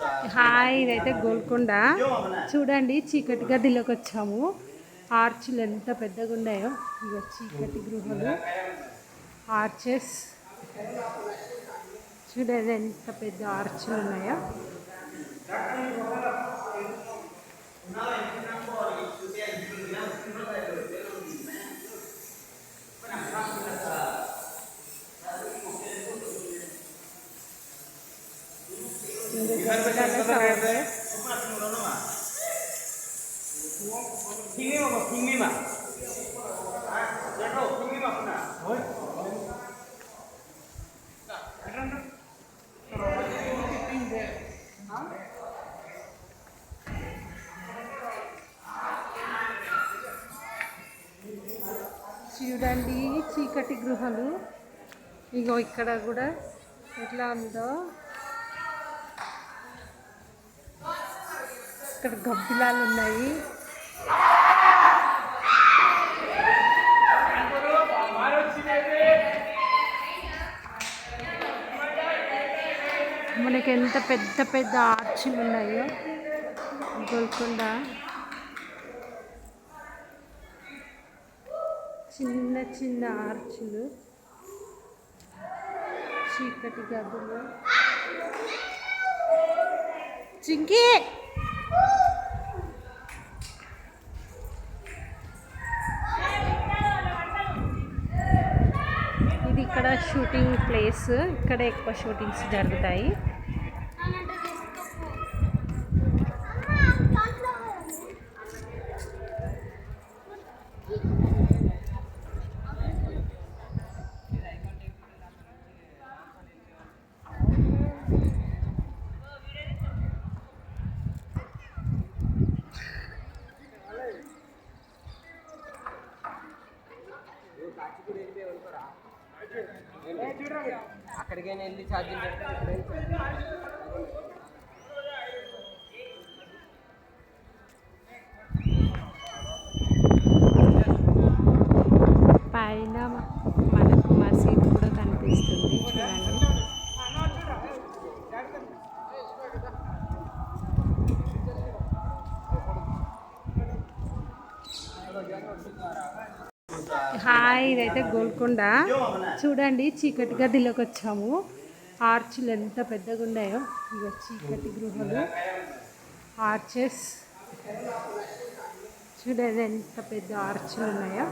Hi, ఇదైతే గోల్కొండ. చూడండి, చీకటి గదిలోకి వచ్చాము. ఆర్చులు ఎంత పెద్దగా ఉన్నాయో. ఇగో చీకటి గృహలు, ఆర్చెస్. చూడండి ఎంత పెద్ద ఆర్చులు ఉన్నాయో. చూడండి చీకటి గృహలు. ఇగో ఇక్కడ కూడా ఎట్లా ఉందో. ఇక్కడ గబ్బిలాలు ఉన్నాయి. మనకి ఎంత పెద్ద పెద్ద ఆర్చులు ఉన్నాయో గోల్కొండ. చిన్న చిన్న ఆర్చులు, చీకటి గదులు. చింకి ఇది ఇక్కడ షూటింగ్ ప్లేస్. ఇక్కడ ఎక్కువ షూటింగ్స్ జరుగుతాయి. అక్కడికైనా వెళ్ళి ఛార్జింగ్ పైన మనకు మసీద్ కూడా కనిపిస్తుంది. చూడండి. హాయ్, ఇదైతే గోల్కొండ. చూడండి చీకటి గదిలోకి వచ్చాము. ఆర్చులు ఎంత పెద్దగా ఉన్నాయో. ఇగో చీకటి గృహలు, ఆర్చెస్. చూడండి ఎంత పెద్ద ఆర్చులు ఉన్నాయో.